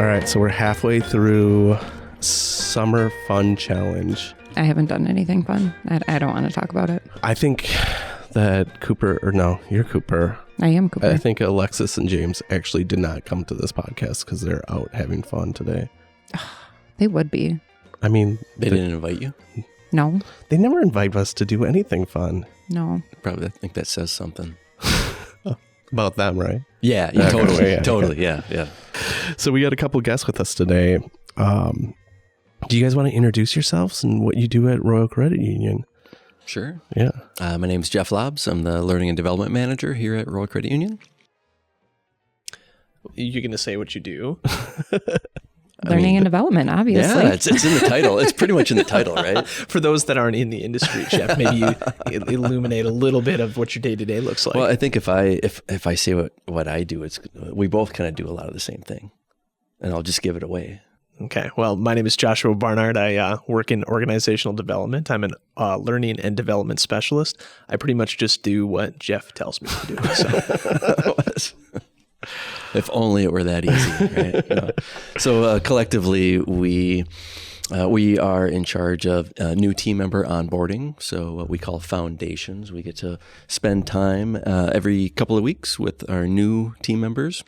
All right, so we're halfway through Summer Fun Challenge. I haven't done anything fun. I don't want to talk about it. I think that you're Cooper. I am Cooper. I think Alexis and James actually did not come to this podcast because they're out having fun today. They would be. I mean, they didn't invite you? No. They never invite us to do anything fun. No. Probably, I think that says something. About them, right? Yeah, totally. Totally, yeah. So we got a couple guests with us today. Do you guys want to introduce yourselves and what you do at Royal Credit Union? Sure. Yeah. My name's Jeff Lobbs. I'm the Learning and Development Manager here at Royal Credit Union. You're going to say what you do? Learning and development, obviously. Yeah, it's in the title. It's pretty much in the title, right? For those that aren't in the industry, Jeff, maybe you illuminate a little bit of what your day-to-day looks like. Well, I think if I say what I do, we both kind of do a lot of the same thing, and I'll just give it away. Okay. Well, my name is Joshua Barnard. I work in organizational development. I'm an learning and development specialist. I pretty much just do what Jeff tells me to do. So. If only it were that easy, right? No. So collectively, we are in charge of new team member onboarding. So what we call foundations. We get to spend time every couple of weeks with our new team members.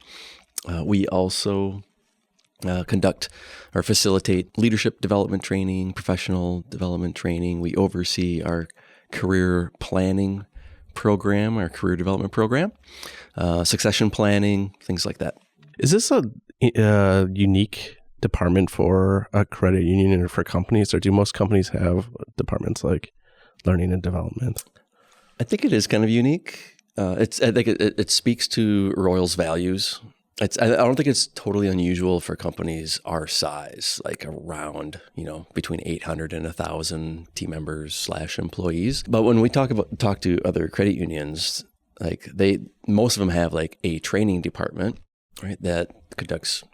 We also conduct or facilitate leadership development training, professional development training. We oversee our career planning program, our career development program, succession planning, things like that. Is this a unique department for a credit union or for companies, or do most companies have departments like learning and development? I think it is kind of unique. I think it speaks to Royal's values. I don't think it's totally unusual for companies our size, like around, between 800 and 1,000 team members / employees. But when we talk to other credit unions, like most of them have like a training department, right, that conducts,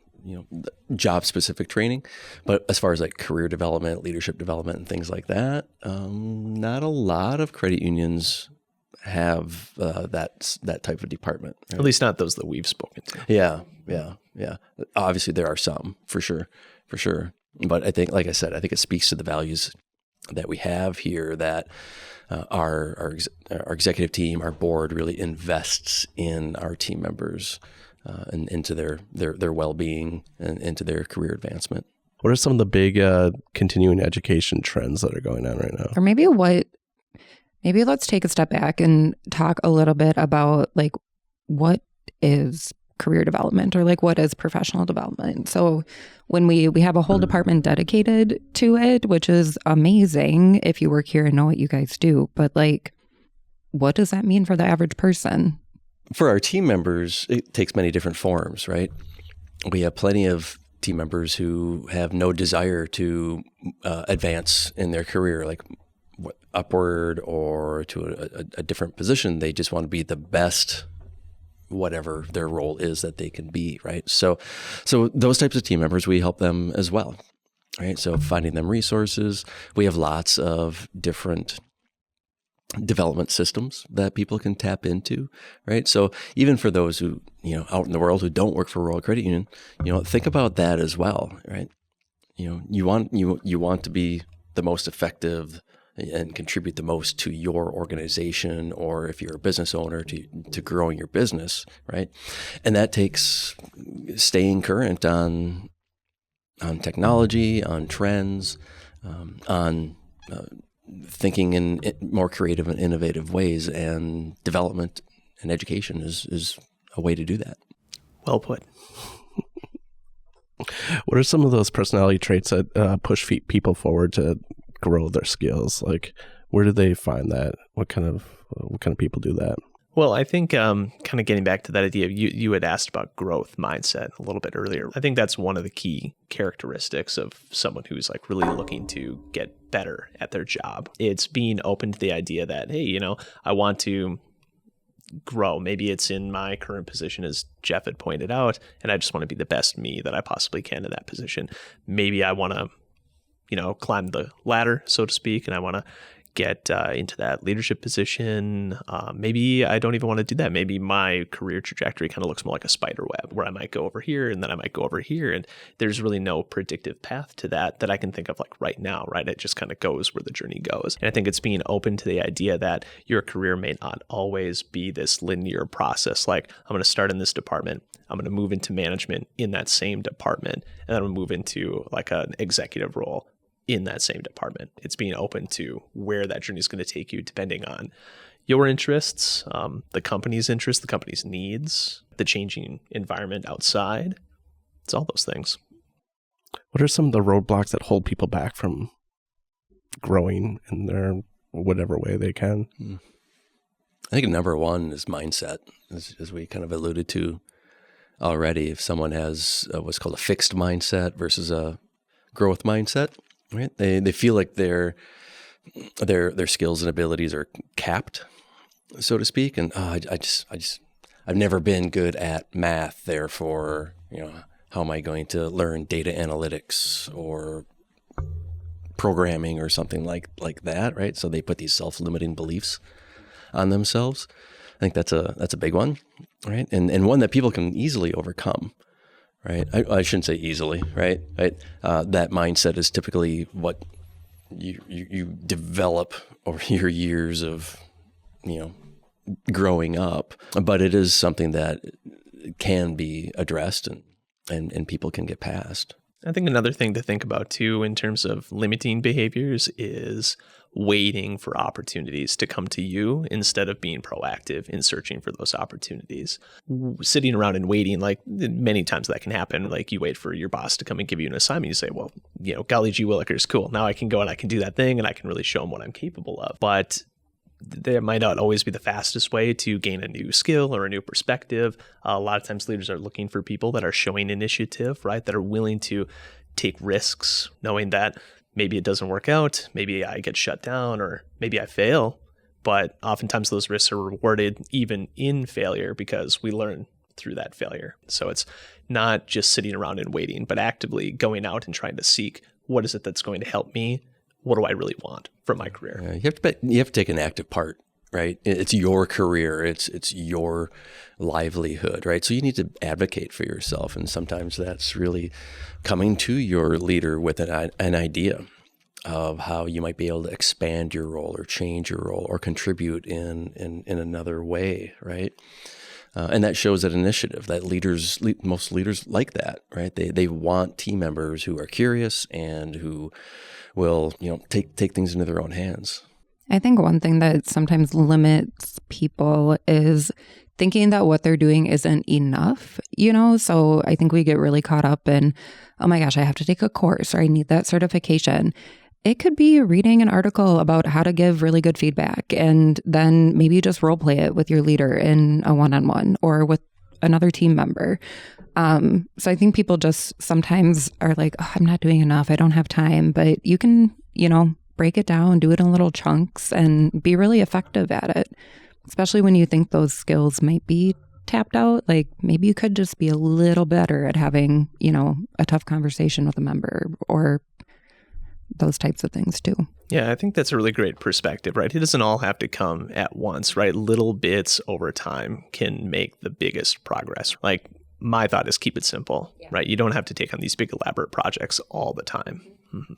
job specific training. But as far as like career development, leadership development, and things like that, not a lot of credit unions have that type of department. Right? At least not those that we've spoken to. Yeah. Obviously, there are some for sure. But I think, like I said, it speaks to the values that we have here. That our executive team, our board, really invests in our team members and into their well-being and into their career advancement. What are some of the big continuing education trends that are going on right now? Or maybe let's take a step back and talk a little bit about like what is career development or like what is professional development. So when we have a whole department dedicated to it, which is amazing if you work here and know what you guys do, but like what does that mean for the average person? For our team members, it takes many different forms, right? We have plenty of team members who have no desire to advance in their career, like upward or to a different position. They just want to be the best, whatever their role is that they can be, right? So those types of team members, we help them as well, right? So finding them resources. We have lots of different development systems that people can tap into, right? So even for those who, out in the world who don't work for Royal Credit Union, think about that as well, right? You want to be the most effective and contribute the most to your organization, or if you're a business owner, to growing your business, right? And that takes staying current on technology, on trends, on thinking in more creative and innovative ways, and development and education is a way to do that. Well put. What are some of those personality traits that push people forward to grow their skills? Like, where do they find that? What kind of people do that? Well, I think kind of getting back to that idea, you had asked about growth mindset a little bit earlier. I think that's one of the key characteristics of someone who's like really looking to get better at their job. It's being open to the idea that, hey, I want to grow. Maybe it's in my current position, as Jeff had pointed out, and I just want to be the best me that I possibly can in that position. Maybe I want to, climb the ladder, so to speak, and I want to get into that leadership position. Maybe I don't even want to do that. Maybe my career trajectory kind of looks more like a spider web where I might go over here and then I might go over here. And there's really no predictive path to that I can think of like right now, right? It just kind of goes where the journey goes. And I think it's being open to the idea that your career may not always be this linear process. Like I'm going to start in this department. I'm going to move into management in that same department. And then I'm going to move into like an executive role in that same department. It's being open to where that journey is going to take you depending on your interests, the company's interests, the company's needs, the changing environment outside. It's all those things. What are some of the roadblocks that hold people back from growing in their whatever way they can? I think number one is mindset, as we kind of alluded to already. If someone has what's called a fixed mindset versus a growth mindset, right? They feel like their skills and abilities are capped, so to speak. And I've never been good at math. Therefore, how am I going to learn data analytics or programming or something like that, right? So they put these self-limiting beliefs on themselves. I think that's a big one, right? And one that people can easily overcome. Right. I shouldn't say easily, right? That mindset is typically what you develop over your years of, growing up. But it is something that can be addressed and people can get past. I think another thing to think about too in terms of limiting behaviors is waiting for opportunities to come to you instead of being proactive in searching for those opportunities. Sitting around and waiting, like many times that can happen. Like you wait for your boss to come and give you an assignment. You say, well, golly gee willikers, cool. Now I can go and I can do that thing and I can really show them what I'm capable of. But there might not always be the fastest way to gain a new skill or a new perspective. A lot of times leaders are looking for people that are showing initiative, right? That are willing to take risks, knowing that maybe it doesn't work out, maybe I get shut down, or maybe I fail. But oftentimes those risks are rewarded even in failure because we learn through that failure. So it's not just sitting around and waiting, but actively going out and trying to seek what is it that's going to help me? What do I really want from my career? You have to take an active part, right? It's your career. It's your livelihood, right? So you need to advocate for yourself. And sometimes that's really coming to your leader with an idea of how you might be able to expand your role or change your role or contribute in another way, right? And that shows that initiative, that most leaders like that, right? They want team members who are curious and who will, take things into their own hands. I think one thing that sometimes limits people is thinking that what they're doing isn't enough, So I think we get really caught up in, oh my gosh, I have to take a course or I need that certification. It could be reading an article about how to give really good feedback, and then maybe just role play it with your leader in a one-on-one or with another team member. So I think people just sometimes are like, oh, I'm not doing enough. I don't have time. But you can, break it down, do it in little chunks and be really effective at it, especially when you think those skills might be tapped out. Like maybe you could just be a little better at having, a tough conversation with a member or those types of things too. Yeah, I think that's a really great perspective, right? It doesn't all have to come at once, right? Little bits over time can make the biggest progress. Like my thought is keep it simple, right? You don't have to take on these big elaborate projects all the time. Mm-hmm.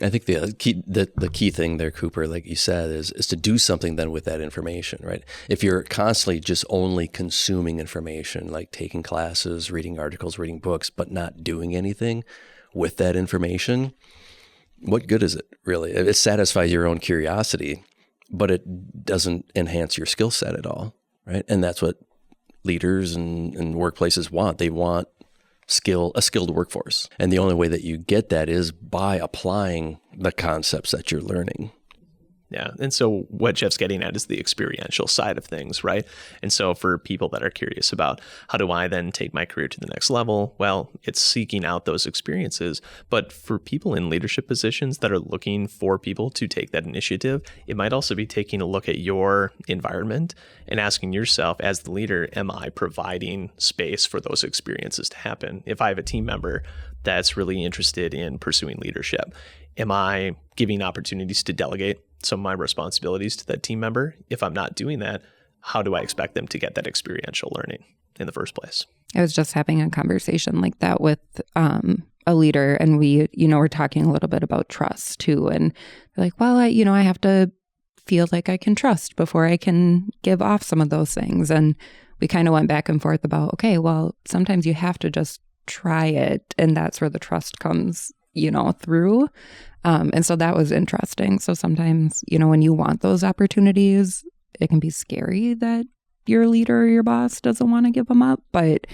I think the key thing there, Cooper, like you said, is to do something then with that information, right? If you're constantly just only consuming information, like taking classes, reading articles, reading books, but not doing anything with that information, what good is it really? It satisfies your own curiosity, but it doesn't enhance your skill set at all, right? And that's what leaders and workplaces want. They want a skilled workforce. And the only way that you get that is by applying the concepts that you're learning. Yeah. And so what Jeff's getting at is the experiential side of things, right? And so for people that are curious about how do I then take my career to the next level? Well, it's seeking out those experiences. But for people in leadership positions that are looking for people to take that initiative, it might also be taking a look at your environment and asking yourself as the leader, am I providing space for those experiences to happen? If I have a team member that's really interested in pursuing leadership, am I giving opportunities to delegate some of my responsibilities to that team member. If I'm not doing that, how do I expect them to get that experiential learning in the first place? I was just having a conversation like that with a leader, and we, we're talking a little bit about trust too. And they're like, well, I have to feel like I can trust before I can give off some of those things. And we kind of went back and forth about, okay, well, sometimes you have to just try it. And that's where the trust comes, through. And so that was interesting. So sometimes, when you want those opportunities, it can be scary that your leader or your boss doesn't want to give them up. But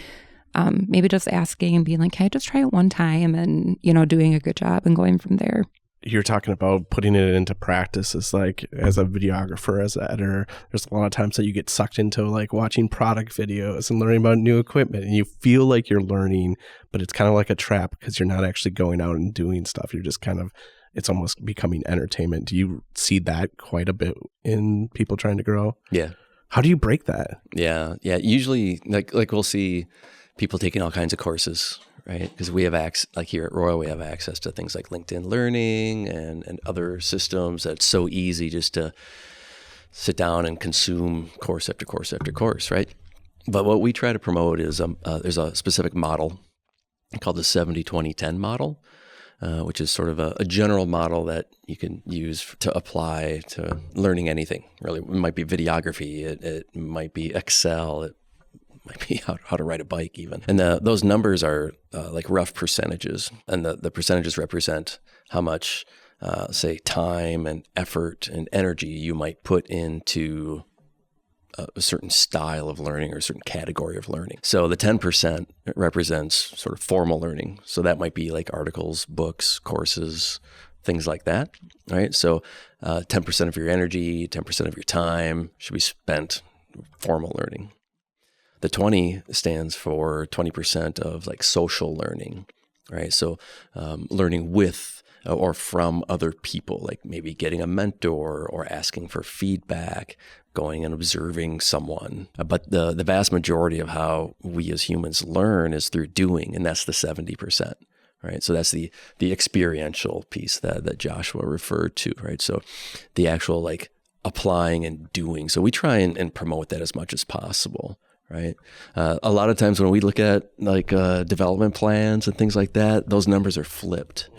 maybe just asking and being like, can I just try it one time, and, doing a good job and going from there. You're talking about putting it into practice. Is like, as a videographer, as an editor, there's a lot of times that you get sucked into like watching product videos and learning about new equipment, and you feel like you're learning, but it's kind of like a trap because you're not actually going out and doing stuff. You're just kind of, it's almost becoming entertainment. Do you see that quite a bit in people trying to grow? Yeah. How do you break that? Yeah. Usually, like we'll see people taking all kinds of courses, right? Because we have like here at Royal, we have access to things like LinkedIn Learning and other systems that's so easy just to sit down and consume course after course after course, right? But what we try to promote is there's a specific model called the 70-20-10 model, which is sort of a general model that you can use to apply to learning anything, really. It might be videography, it might be Excel, it might be how to ride a bike even. And those numbers are like rough percentages. And the percentages represent how much, say, time and effort and energy you might put into a certain style of learning or a certain category of learning. So the 10% represents sort of formal learning. So that might be like articles, books, courses, things like that, right? So 10% of your energy, 10% of your time should be spent formal learning. The 20 stands for 20% of like social learning, right? So learning with or from other people, like maybe getting a mentor or asking for feedback, going and observing someone. But the vast majority of how we as humans learn is through doing, and that's the 70%, right? So that's the experiential piece that Joshua referred to, right? So the actual like applying and doing. So we try and promote that as much as possible. Right. A lot of times when we look at like development plans and things like that, those numbers are flipped,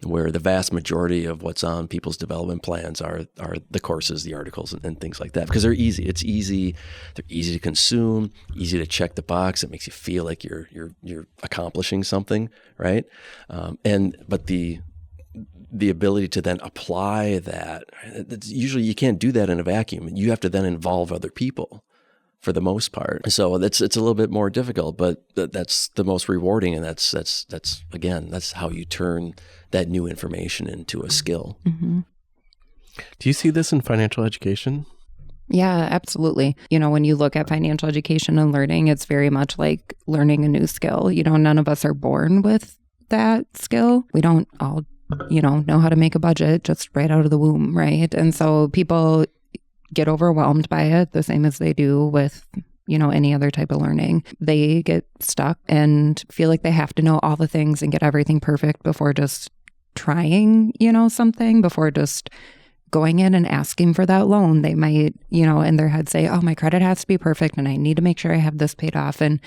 where the vast majority of what's on people's development plans are the courses, the articles, and things like that, because they're easy. It's easy. They're easy to consume, easy to check the box. It makes you feel like you're accomplishing something, right? But the ability to then apply that, usually you can't do that in a vacuum. You have to then involve other people, for the most part. So it's a little bit more difficult, but that's the most rewarding. And that's again, that's how you turn that new information into a skill. Mm-hmm. Do you see this in financial education? Yeah, absolutely. When you look at financial education and learning, it's very much like learning a new skill. None of us are born with that skill. We don't all, know how to make a budget just right out of the womb, right? And so people get overwhelmed by it the same as they do with, any other type of learning. They get stuck and feel like they have to know all the things and get everything perfect before just trying, something, before just going in and asking for that loan. They might, in their head say, oh, my credit has to be perfect and I need to make sure I have this paid off. And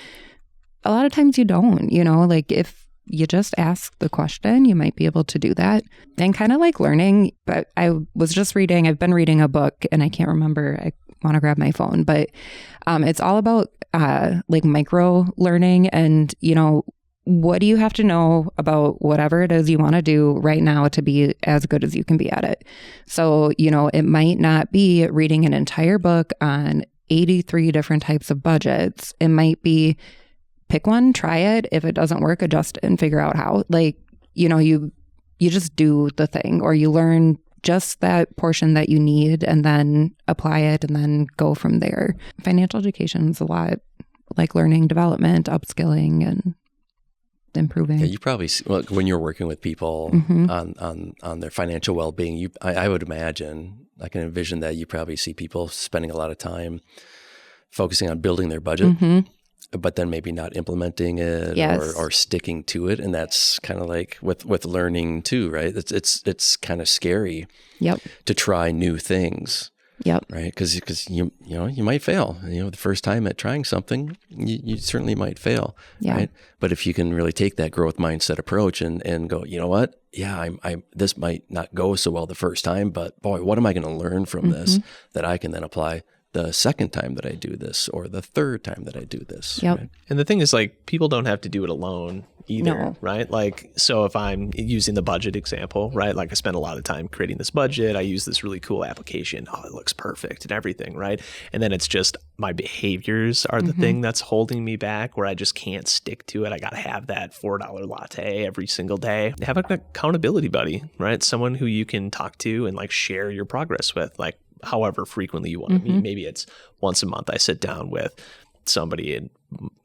a lot of times you don't, like if you just ask the question, you might be able to do that. And kind of like learning, but I've been reading a book and I can't remember, I want to grab my phone, but it's all about like micro learning and, what do you have to know about whatever it is you want to do right now to be as good as you can be at it? So, it might not be reading an entire book on 83 different types of budgets. It might be pick one, try it. If it doesn't work, adjust it and figure out how. Like, you just do the thing, or you learn just that portion that you need and then apply it and then go from there. Financial education is a lot like learning development, upskilling, and improving. Yeah, you probably see, when you're working with people on their financial well-being, I would imagine, I can envision that you probably see people spending a lot of time focusing on building their budget. but then maybe not implementing it Yes. or sticking to it. And that's kind of like with learning too, right? It's kind of scary Yep. to try new things. Yep. Right, because you might fail. The first time at trying something, you certainly might fail. Yeah. Right, but if you can really take that growth mindset approach and go, you know what? Yeah, I'm this might not go so well the first time, but boy, what am I going to learn from this that I can then apply the second time that I do this or the third time that I do this. Yep. Right? And the thing is, like, people don't have to do it alone either, No. right? Like, so if I'm using the budget example, right? Like, I spend a lot of time creating this budget. I use this really cool application. Oh, it looks perfect and everything, right? And then it's just my behaviors are the thing that's holding me back, where I just can't stick to it. I got to have that $4 latte every single day. Have an accountability buddy, right? Someone who you can talk to and like share your progress with, like, however frequently you want to meet. Maybe it's once a month I sit down with somebody and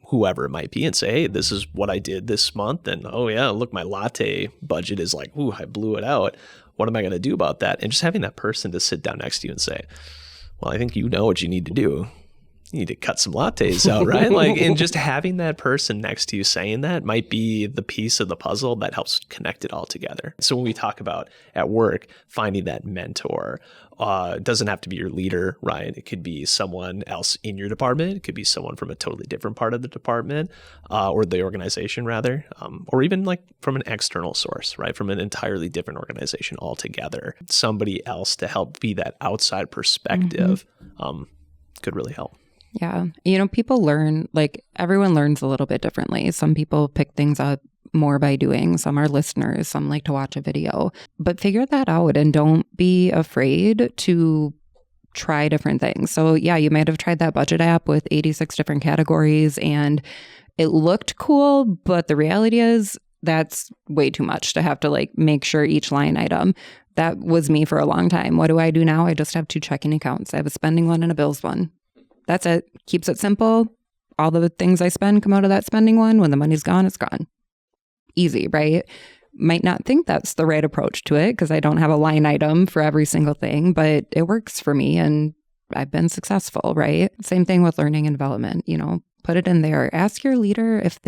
whoever it might be and say, hey, this is what I did this month. And oh yeah, look, my latte budget is like, ooh, I blew it out. What am I going to do about that? And just having that person to sit down next to you and say, well, I think you know what you need to do. You need to cut some lattes out, right? Like, and just having that person next to you saying that might be the piece of the puzzle that helps connect it all together. So when we talk about at work, finding that mentor, it doesn't have to be your leader, right? It could be someone else in your department. It could be someone from a totally different part of the department, or the organization rather, or even like from an external source, right? From an entirely different organization altogether. Somebody else to help be that outside perspective could really help. Yeah. People learn, like everyone learns a little bit differently. Some people pick things up more by doing. Some are listeners. Some like to watch a video. But figure that out and don't be afraid to try different things. So yeah, you might have tried that budget app with 86 different categories and it looked cool, but the reality is that's way too much to have to like make sure each line item. That was me for a long time. What do I do now? I just have 2 checking accounts. I have a spending one and a bills one. That's it. Keeps it simple. All the things I spend come out of that spending one. When the money's gone, it's gone. Easy, right? Might not think that's the right approach to it because I don't have a line item for every single thing, but it works for me and I've been successful, right? Same thing with learning and development, put it in there. Ask your leader if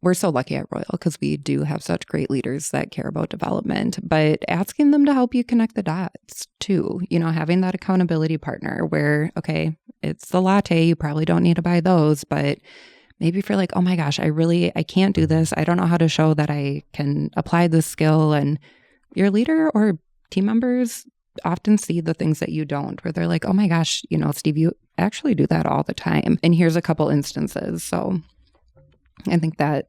we're so lucky at Royal because we do have such great leaders that care about development, but asking them to help you connect the dots too, having that accountability partner where, okay, it's the latte, you probably don't need to buy those, but maybe if you're like, oh my gosh, I can't do this. I don't know how to show that I can apply this skill. And your leader or team members often see the things that you don't, where they're like, oh my gosh, Steve, you actually do that all the time. And here's a couple instances. So I think that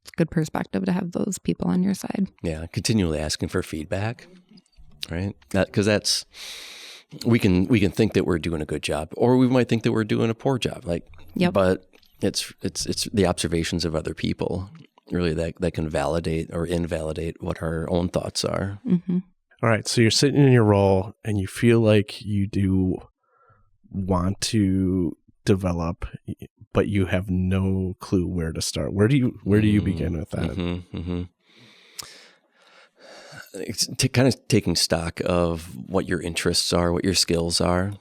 it's good perspective to have those people on your side. Yeah, continually asking for feedback, right? Because we can think that we're doing a good job, or we might think that we're doing a poor job. But it's the observations of other people really that can validate or invalidate what our own thoughts are. Mm-hmm. All right. So you're sitting in your role and you feel like you do want to develop, but you have no clue where to start. Where do you begin with that? It's kind of taking stock of what your interests are, what your skills are.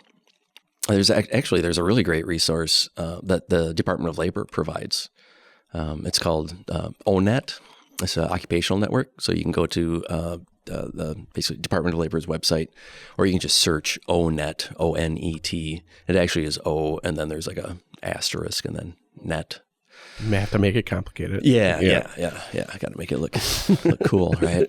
There's a really great resource that the Department of Labor provides. It's called ONET. It's an occupational network. So you can go to the basically Department of Labor's website, or you can just search ONET, O-N-E-T. It actually is O, and then there's like a asterisk, and then net. You may have to make it complicated. Yeah. I got to make it look cool, right?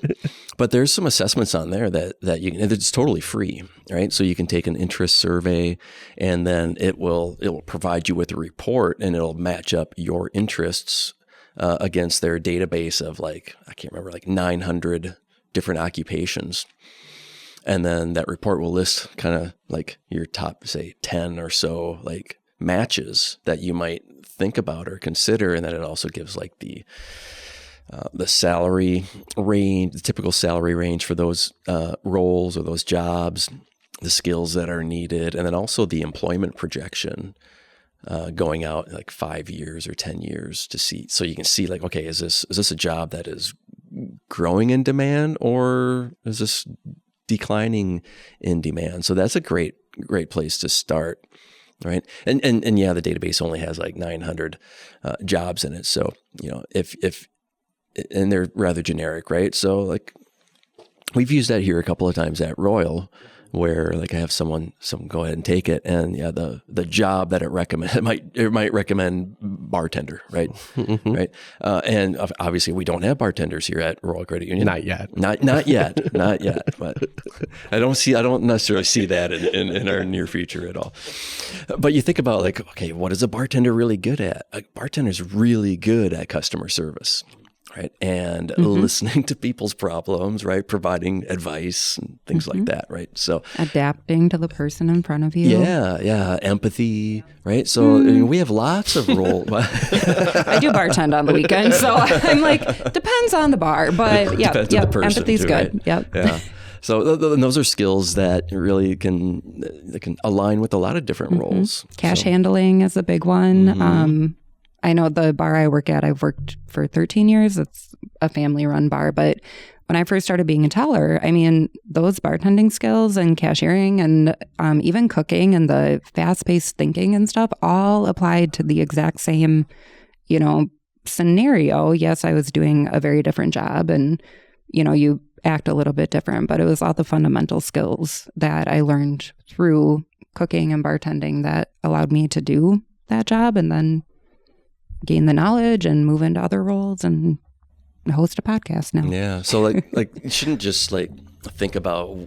But there's some assessments on there that you can. It's totally free, right? So you can take an interest survey, and then it will provide you with a report, and it'll match up your interests against their database of I can't remember, 900 different occupations. And then that report will list kind of your top, say, 10 or so matches that you might think about or consider. And then it also gives the salary range, the typical salary range for those roles or those jobs, the skills that are needed, and then also the employment projection going out 5 years or 10 years to see. So you can see okay, is this a job that is growing in demand, or is this declining in demand? So that's a great place to start. right? And yeah, the database only has like 900 jobs in it. So, if and they're rather generic, right? So like we've used that here a couple of times at Royal, where like I have someone go ahead and take it, and yeah, the job that it might recommend bartender, right? Right. And obviously we don't have bartenders here at Royal Credit Union. Not yet. Not yet. But I don't necessarily see that in our near future at all. But you think about like, okay, what is a bartender really good at? A bartender's really good at customer service. Right. And listening to people's problems, right? Providing advice and things like that. Right. So adapting to the person in front of you. Yeah. Empathy. Right. So I mean, we have lots of roles. I do bartend on the weekend. So I'm like, depends on the bar. But yeah, empathy's too, good. Right? Yep. Yeah. So those are skills that really can align with a lot of different roles. Cash handling is a big one. I know the bar I work at, I've worked for 13 years. It's a family-run bar. But when I first started being a teller, I mean, those bartending skills and cashiering and even cooking and the fast-paced thinking and stuff all applied to the exact same, scenario. Yes, I was doing a very different job and, you act a little bit different, but it was all the fundamental skills that I learned through cooking and bartending that allowed me to do that job and then gain the knowledge and move into other roles and host a podcast now. Yeah. So like you shouldn't just like think about,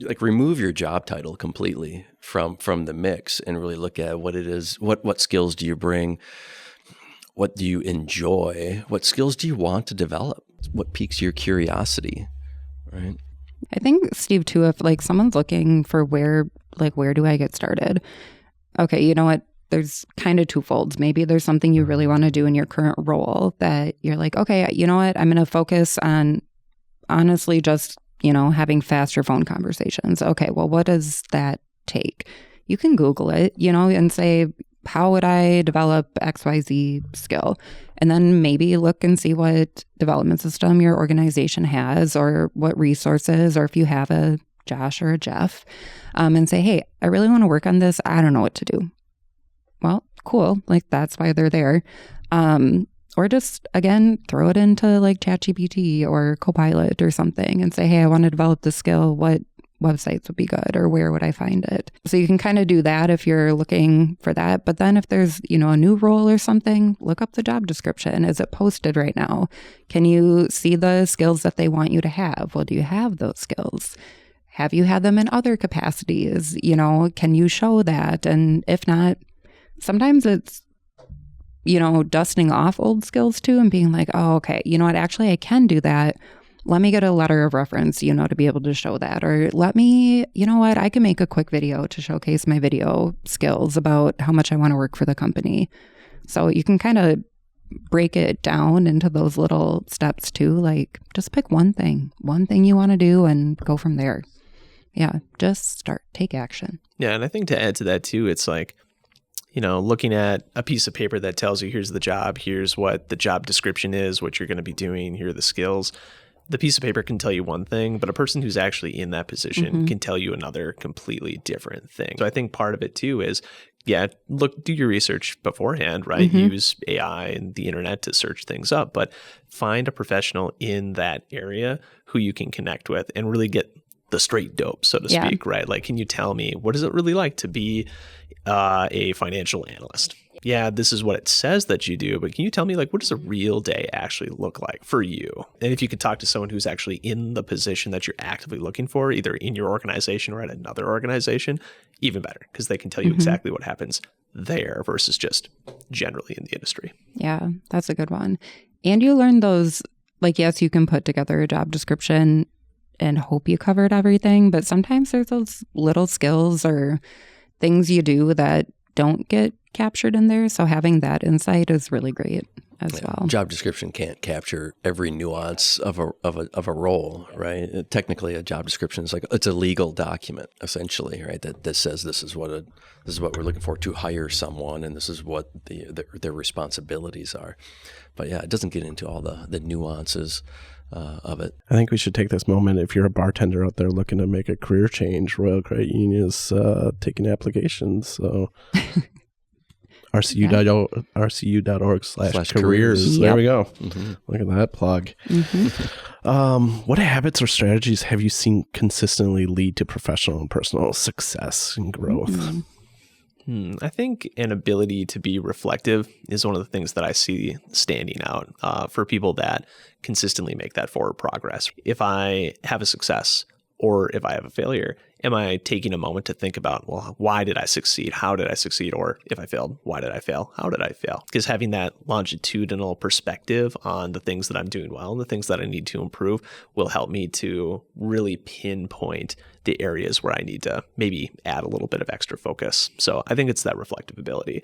like remove your job title completely from the mix and really look at what it is, what skills do you bring? What do you enjoy? What skills do you want to develop? What piques your curiosity? Right. I think, Steve, too, if like someone's looking for where do I get started? Okay, you know what? There's kind of twofolds. Maybe there's something you really want to do in your current role that you're like, okay, you know what? I'm going to focus on honestly just, having faster phone conversations. Okay, well, what does that take? You can Google it, and say, how would I develop XYZ skill? And then maybe look and see what development system your organization has or what resources, or if you have a Josh or a Jeff, and say, hey, I really want to work on this. I don't know what to do. Well, cool. Like that's why they're there. Or just, again, throw it into like ChatGPT or Copilot or something and say, hey, I want to develop this skill. What websites would be good or where would I find it? So you can kind of do that if you're looking for that. But then if there's, a new role or something, look up the job description. Is it posted right now? Can you see the skills that they want you to have? Well, do you have those skills? Have you had them in other capacities? Can you show that? And if not, sometimes it's, dusting off old skills too and being like, oh, okay, you know what? Actually, I can do that. Let me get a letter of reference, to be able to show that. Or let me, I can make a quick video to showcase my video skills about how much I want to work for the company. So you can kind of break it down into those little steps too. Like just pick one thing you want to do and go from there. Yeah, just start, take action. Yeah, and I think to add to that too, it's like, looking at a piece of paper that tells you here's the job, here's what the job description is, what you're going to be doing, here are the skills. The piece of paper can tell you one thing, but a person who's actually in that position can tell you another completely different thing. So I think part of it too is, do your research beforehand, right? Use AI and the internet to search things up, but find a professional in that area who you can connect with and really get the straight dope, so to speak, right? Like, can you tell me, what is it really like to be a financial analyst? Yeah, this is what it says that you do, but can you tell me, like, what does a real day actually look like for you? And if you could talk to someone who's actually in the position that you're actively looking for, either in your organization or at another organization, even better, because they can tell you exactly what happens there versus just generally in the industry. Yeah, that's a good one. And you learn those, like, yes, you can put together a job description and hope you covered everything, but sometimes there's those little skills or things you do that don't get captured in there. So having that insight is really great. as well. Job description can't capture every nuance of a role, right? Technically, a job description is like, it's a legal document essentially, right? That says this is what we're looking for to hire someone, and this is what their responsibilities are. But yeah, it doesn't get into all the nuances of it. I think we should take this moment. If you're a bartender out there looking to make a career change, Royal Credit Union is taking applications. So rcu.org/careers. There we go. Mm-hmm. Look at that plug. Mm-hmm. What habits or strategies have you seen consistently lead to professional and personal success and growth? Mm-hmm. I think an ability to be reflective is one of the things that I see standing out for people that consistently make that forward progress. If I have a success or if I have a failure, am I taking a moment to think about, well, why did I succeed? How did I succeed? Or if I failed, why did I fail? How did I fail? Because having that longitudinal perspective on the things that I'm doing well and the things that I need to improve will help me to really pinpoint the areas where I need to maybe add a little bit of extra focus. So I think it's that reflective ability.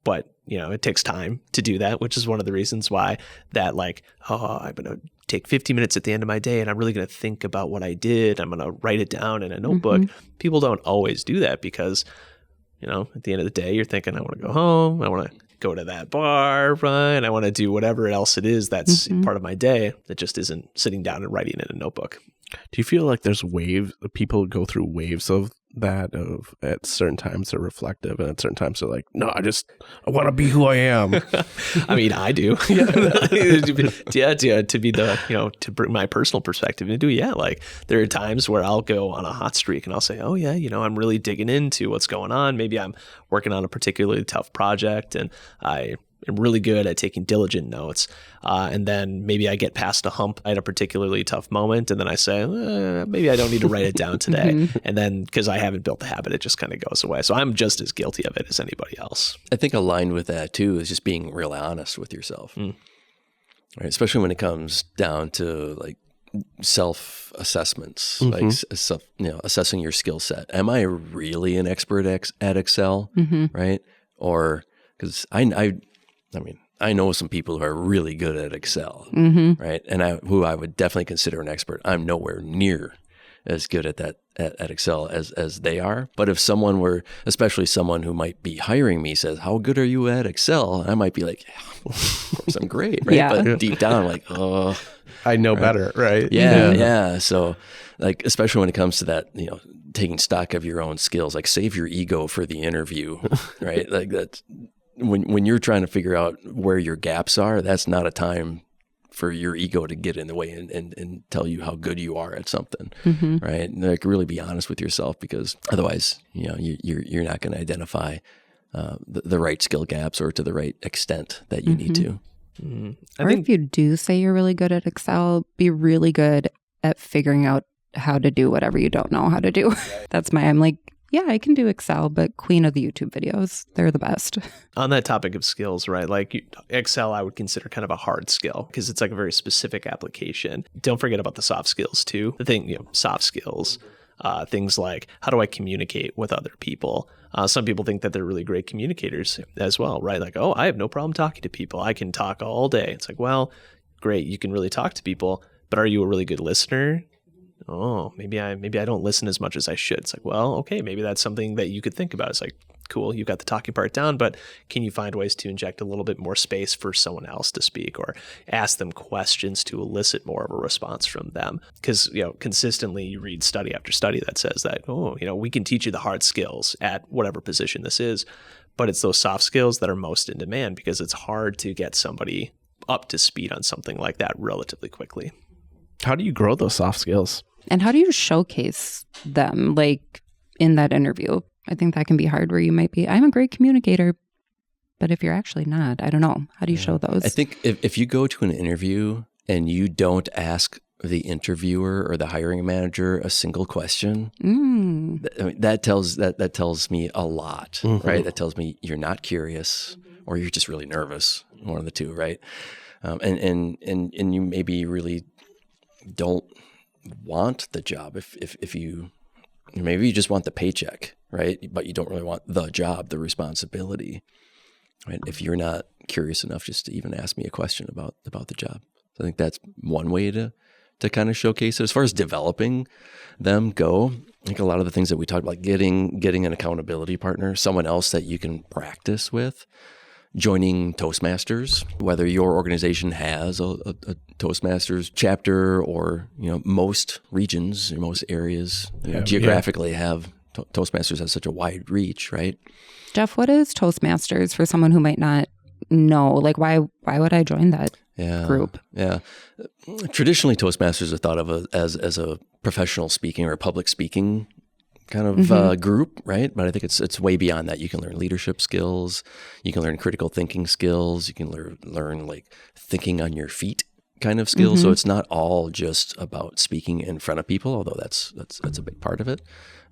But, it takes time to do that, which is one of the reasons why that I'm going to take 50 minutes at the end of my day and I'm really going to think about what I did. I'm going to write it down in a notebook. Mm-hmm. People don't always do that because, at the end of the day, you're thinking, I want to go home. I want to go to that bar, right? I want to do whatever else it is that's part of my day that just isn't sitting down and writing in a notebook. Do you feel like there's waves, people go through waves of that, of at certain times they're reflective and at certain times they're like, no, I want to be who I am. I mean, I do. To be to bring my personal perspective into it. Yeah. Like there are times where I'll go on a hot streak and I'll say, oh yeah, I'm really digging into what's going on. Maybe I'm working on a particularly tough project and I'm really good at taking diligent notes. And then maybe I get past a hump at a particularly tough moment. And then I say, maybe I don't need to write it down today. And then because I haven't built the habit, it just kind of goes away. So I'm just as guilty of it as anybody else. I think aligned with that too is just being really honest with yourself, right? Especially when it comes down to like self-assessments, like assessing your skill set. Am I really an expert at Excel, right? Or because I know some people who are really good at Excel, right? And who I would definitely consider an expert. I'm nowhere near as good at that at Excel as they are. But if someone were, especially someone who might be hiring me, says, "How good are you at Excel?" I might be like, yeah, "Of course, I'm great," right? Yeah. But deep down, I'm like, "Oh, I know better," right? Yeah. So, like, especially when it comes to that, taking stock of your own skills, like save your ego for the interview, right? Like that's. When you're trying to figure out where your gaps are, that's not a time for your ego to get in the way and tell you how good you are at something, right? And like really be honest with yourself, because otherwise, you're not going to identify the right skill gaps or to the right extent that you need to. Or if you do say you're really good at Excel, be really good at figuring out how to do whatever you don't know how to do. I'm like, yeah, I can do Excel, but queen of the YouTube videos. They're the best. On that topic of skills, right? Like Excel, I would consider kind of a hard skill because it's like a very specific application. Don't forget about the soft skills too. The thing, soft skills, things like how do I communicate with other people? Some people think that they're really great communicators as well, right? Like, oh, I have no problem talking to people. I can talk all day. It's like, well, great. You can really talk to people, but are you a really good listener? Oh, maybe I don't listen as much as I should. It's like, well, okay, maybe that's something that you could think about. It's like, cool, you've got the talking part down, but can you find ways to inject a little bit more space for someone else to speak or ask them questions to elicit more of a response from them? Because, consistently you read study after study that says that, we can teach you the hard skills at whatever position this is, but it's those soft skills that are most in demand because it's hard to get somebody up to speed on something like that relatively quickly. How do you grow those soft skills? And how do you showcase them, like in that interview? I think that can be hard where you might be, I'm a great communicator, but if you're actually not, I don't know. How do you show those? I think if you go to an interview and you don't ask the interviewer or the hiring manager a single question, that tells me a lot, right? That tells me you're not curious or you're just really nervous, one of the two, right? And you maybe really don't want the job if you maybe you just want the paycheck, right? But you don't really want the job, the responsibility. right? If you're not curious enough just to even ask me a question about the job. So I think that's one way to kind of showcase it. As far as developing them go, I think a lot of the things that we talked about, getting an accountability partner, someone else that you can practice with, joining Toastmasters, whether your organization has a Toastmasters chapter or, most regions or most areas geographically have Toastmasters has such a wide reach, right? Jeff, what is Toastmasters for someone who might not know? Like, why would I join that group? Yeah. Traditionally, Toastmasters are thought of as a professional speaking or public speaking kind of group, right? But I think it's way beyond that. You can learn leadership skills. You can learn critical thinking skills. You can learn like thinking on your feet kind of skills. So it's not all just about speaking in front of people, although that's a big part of it.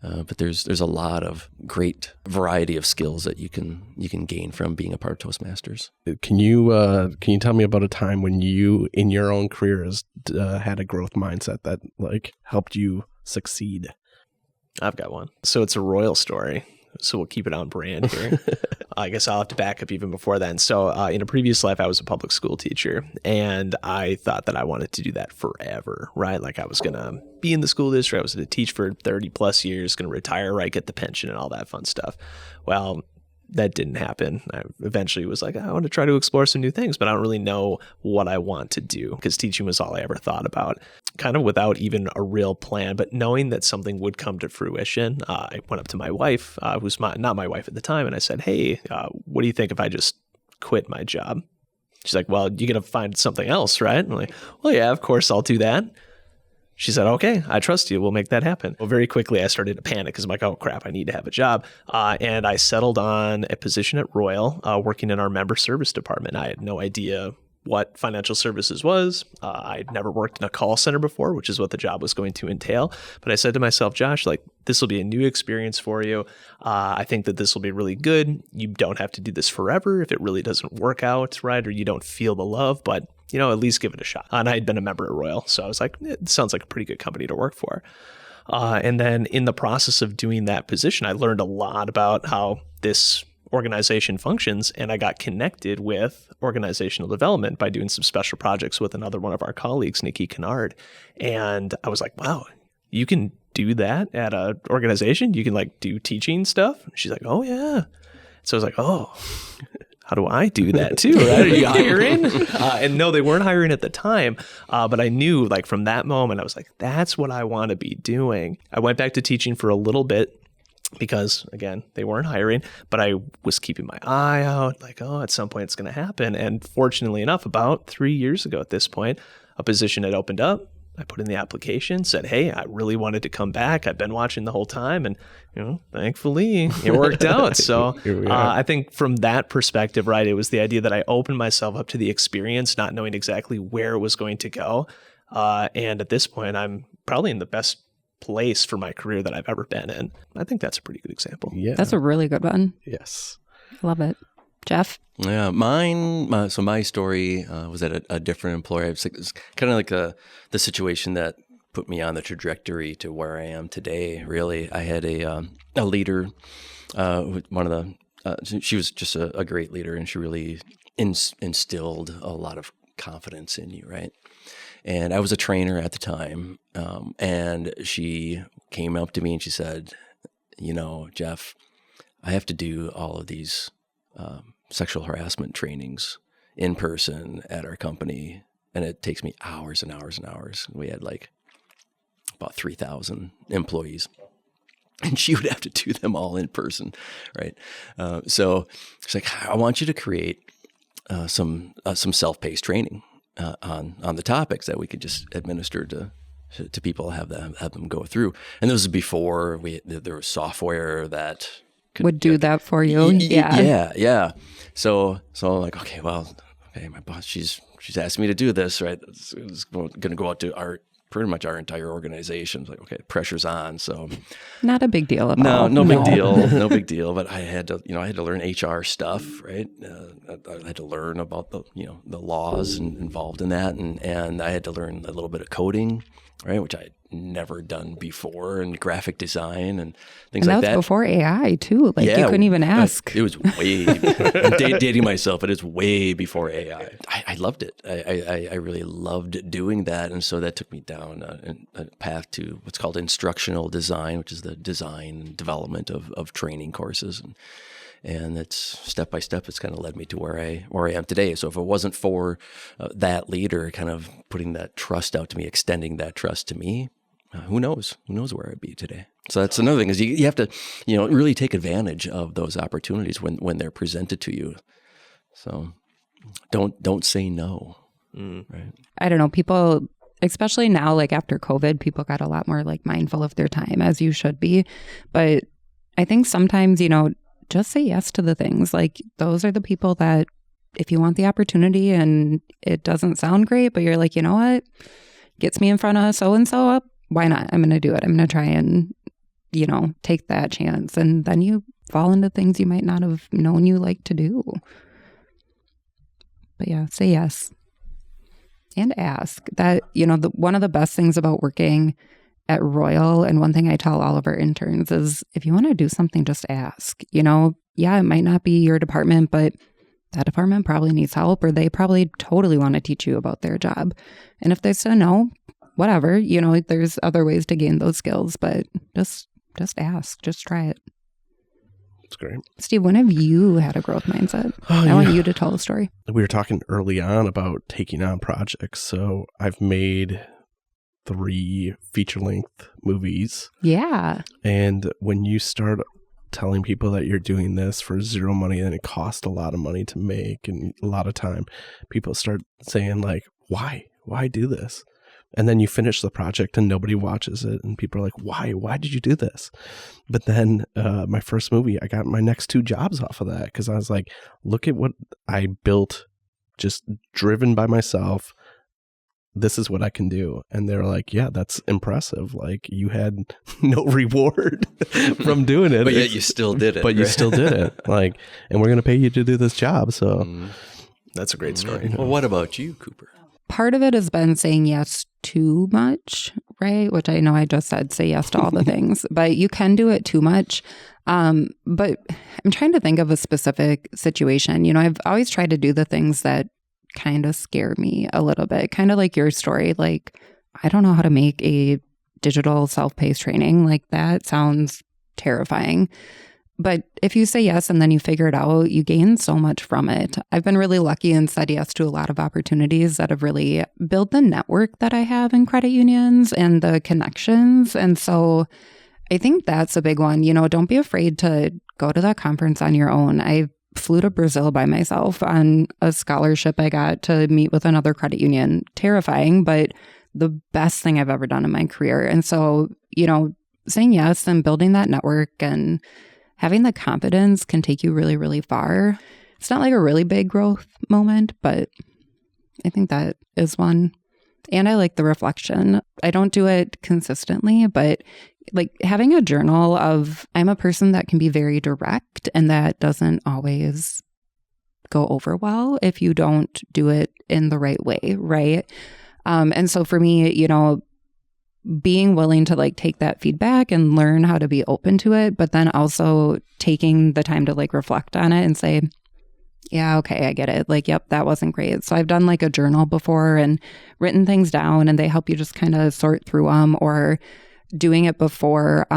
But there's a lot of great variety of skills that you can gain from being a part of Toastmasters. Can you tell me about a time when you in your own careers had a growth mindset that like helped you succeed? I've got one. So it's a royal story. So we'll keep it on brand here. I guess I'll have to back up even before then. So in a previous life, I was a public school teacher, and I thought that I wanted to do that forever, right? Like I was going to be in the school district. I was going to teach for 30 plus years, going to retire, right? Get the pension and all that fun stuff. Well, that didn't happen. I eventually was like, I want to try to explore some new things, but I don't really know what I want to do because teaching was all I ever thought about, kind of without even a real plan, but knowing that something would come to fruition. I went up to my wife, who's not my wife at the time, and I said, hey, what do you think if I just quit my job? She's like, well, you're going to find something else, right? I'm like, well, yeah, of course I'll do that. She said, okay, I trust you. We'll make that happen. Well, very quickly, I started to panic because I'm like, oh, crap, I need to have a job. And I settled on a position at Royal, working in our member service department. I had no idea what financial services was. I'd never worked in a call center before, which is what the job was going to entail. But I said to myself, Josh, like, this will be a new experience for you. I think that this will be really good. You don't have to do this forever if it really doesn't work out, right? Or you don't feel the love, but at least give it a shot. And I had been a member at Royal, so I was like, it sounds like a pretty good company to work for. And then in the process of doing that position, I learned a lot about how this organization functions, and I got connected with organizational development by doing some special projects with another one of our colleagues, Nikki Kennard. And I was like, wow, you can do that at an organization? You can like do teaching stuff? And she's like, oh yeah. So I was like, oh, how do I do that too? Right? Are you hiring? And no, they weren't hiring at the time. But I knew like from that moment, I was like, that's what I want to be doing. I went back to teaching for a little bit because again, they weren't hiring, but I was keeping my eye out like, oh, at some point it's going to happen. And fortunately enough, about 3 years ago at this point, a position had opened up. I put in the application, said, hey, I really wanted to come back. I've been watching the whole time. And, thankfully it worked out. So I think from that perspective, right, it was the idea that I opened myself up to the experience, not knowing exactly where it was going to go. And at this point, I'm probably in the best place for my career that I've ever been in. I think that's a pretty good example. Yeah. That's a really good one. Yes. I love it. Jeff? Yeah, so my story was at a different employer. It's kind of like the situation that put me on the trajectory to where I am today. Really, I had a leader, she was just a great leader, and she really instilled a lot of confidence in you, right? And I was a trainer at the time, and she came up to me and she said, Jeff, I have to do all of these sexual harassment trainings in person at our company, and it takes me hours and hours and hours. We had like about 3,000 employees, and she would have to do them all in person, right? So she's like, I want you to create some self-paced training on the topics that we could just administer to people, have them go through. And this was before there was software that would do that for you. Yeah. So I'm like, okay, my boss, she's asked me to do this, right? It's going to go out to pretty much our entire organization. It's like, okay, pressure's on. So not a big deal at all. No big deal. No big deal. But I had to learn HR stuff, right? I had to learn about the laws involved in that. And I had to learn a little bit of coding, right? Which I never done before, and graphic design and things and like that that. was before AI too. Like you couldn't even ask. It was way, I'm dating myself, but it's way before AI. I loved it. I really loved doing that. And so that took me down a path to what's called instructional design, which is the design and development of training courses. And it's step by step, it's kind of led me to where I am today. So if it wasn't for that leader kind of putting that trust out to me, extending that trust to me, who knows where I'd be today. So that's another thing, is you have to, really take advantage of those opportunities when they're presented to you. So don't say no. Right. I don't know, people, especially now, like after COVID, people got a lot more like mindful of their time, as you should be. But I think sometimes, just say yes to the things. Like those are the people that, if you want the opportunity and it doesn't sound great, but you're like, you know what, gets me in front of so-and-so, why not? I'm going to do it. I'm going to try and, take that chance. And then you fall into things you might not have known you like to do. But yeah, say yes and ask. That, one of the best things about working at Royal, and one thing I tell all of our interns is, if you want to do something, just ask. Yeah, it might not be your department, but that department probably needs help, or they probably totally want to teach you about their job. And if they say no, whatever, there's other ways to gain those skills, but just ask, just try it. It's great. Steve, when have you had a growth mindset? I want you to tell the story. We were talking early on about taking on projects. So I've made 3 feature-length movies. Yeah. And when you start telling people that you're doing this for zero money and it costs a lot of money to make and a lot of time, people start saying like, why do this? And then you finish the project and nobody watches it, and people are like, why did you do this? But then my first movie, I got my next 2 jobs off of that, because I was like, look at what I built, just driven by myself. This is what I can do. And they're like, yeah, that's impressive. Like, you had no reward from doing it. But yet you still did it. But you still did it. Like, and we're going to pay you to do this job. So that's a great story. Well, what about you, Cooper? Part of it has been saying yes too much, right? Which I know I just said, say yes to all the things, but you can do it too much. But I'm trying to think of a specific situation. I've always tried to do the things that kind of scare me a little bit, kind of like your story. Like, I don't know how to make a digital self-paced training. Like, that sounds terrifying. But if you say yes and then you figure it out, you gain so much from it. I've been really lucky and said yes to a lot of opportunities that have really built the network that I have in credit unions and the connections. And so I think that's a big one. Don't be afraid to go to that conference on your own. I flew to Brazil by myself on a scholarship I got to meet with another credit union. Terrifying, but the best thing I've ever done in my career. And so, saying yes and building that network and having the confidence can take you really, really far. It's not like a really big growth moment, but I think that is one. And I like the reflection. I don't do it consistently, but like having a journal of, I'm a person that can be very direct, and that doesn't always go over well if you don't do it in the right way, right? And so for me, being willing to like take that feedback and learn how to be open to it, but then also taking the time to like reflect on it and say, yeah, okay, I get it. Like, yep, that wasn't great. So I've done like a journal before and written things down, and they help you just kind of sort through them, or doing it before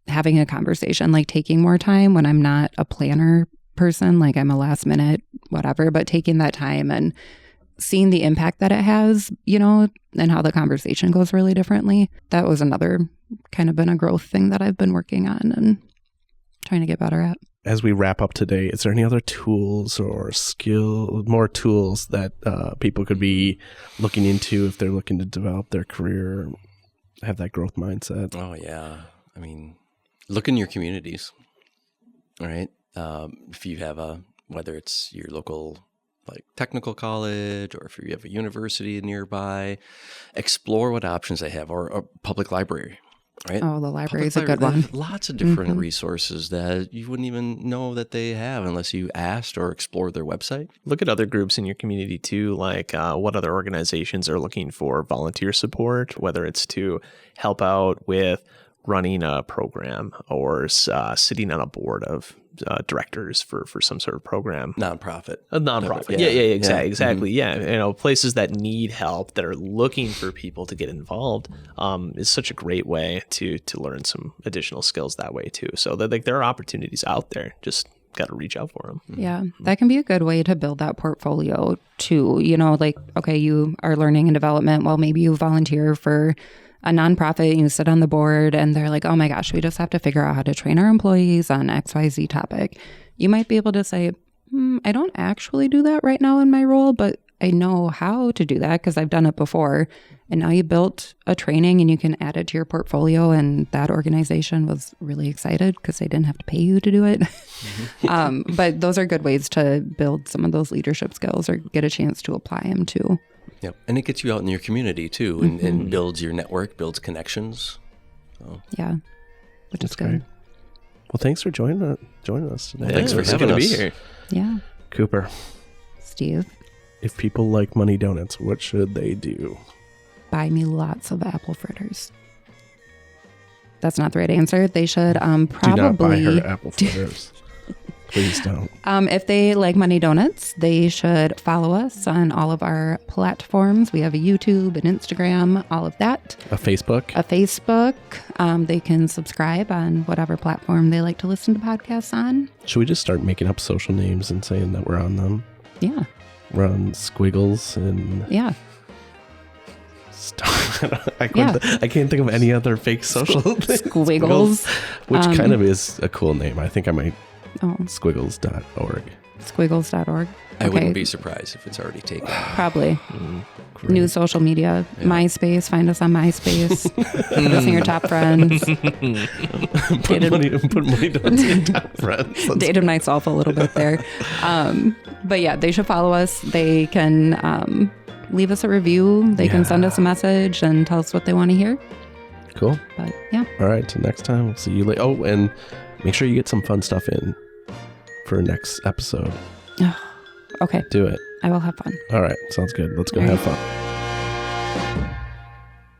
having a conversation, like taking more time when I'm not a planner person, like I'm a last minute, whatever, but taking that time and seeing the impact that it has, and how the conversation goes really differently. That was another kind of been a growth thing that I've been working on and trying to get better at. As we wrap up today, is there any other tools or more tools that people could be looking into if they're looking to develop their career, have that growth mindset? Oh, yeah. I mean, look in your communities, all right? If you have whether it's your local like technical college, or if you have a university nearby, explore what options they have, or a public library, right? Oh, the library is a Public good one. library, lots of different Mhm. resources that you wouldn't even know that they have unless you asked or explored their website. Look at other groups in your community too, like what other organizations are looking for volunteer support, whether it's to help out with running a program or sitting on a board of directors for some sort of program. Nonprofit. A nonprofit. Yeah. Yeah, Yeah. exactly. Yeah. Places that need help, that are looking for people to get involved, is such a great way to learn some additional skills that way too. So that there are opportunities out there. Just got to reach out for them. Yeah, that can be a good way to build that portfolio too. Okay, you are learning and development. Well, maybe you volunteer for a nonprofit, you sit on the board and they're like, oh my gosh, we just have to figure out how to train our employees on XYZ topic. You might be able to say, I don't actually do that right now in my role, but I know how to do that because I've done it before. And now you built a training and you can add it to your portfolio. And that organization was really excited because they didn't have to pay you to do it. But those are good ways to build some of those leadership skills or get a chance to apply them too. Yep. And it gets you out in your community too and builds your network, builds connections. So. Yeah, which is great. good. Well, thanks for joining us today. Thanks for it's having good to us. be here. Yeah. Cooper, Steve, if people like money donuts, what should they do? buy me lots of apple fritters. That's not the right answer. They should probably Do not buy her apple fritters. Please don't. If they like Money Donuts, they should follow us on all of our platforms. We have a YouTube, an Instagram, all of that. A Facebook? A Facebook. They can subscribe on whatever platform they like to listen to podcasts on. Should we just start making up social names and saying that we're on them? Yeah. We're on Squiggles and Yeah. I can't think of any other fake social things. Squiggles. Which kind of is a cool name. I think I might Oh, squiggles.org. Squiggles.org. I wouldn't be surprised if it's already taken. Probably. Great. New social media. Yeah. MySpace. Find us on MySpace. Put us in your top friends. Put money donuts in top friends. Dated myself a little bit there. But yeah, they should follow us. They can leave us a review. They can send us a message and tell us what they want to hear. Cool. But yeah. All right. Till next time. We'll see you later. Oh, and make sure you get some fun stuff in for next episode. Okay. Do it. I will have fun. All right. Sounds good. Let's go All have right. fun.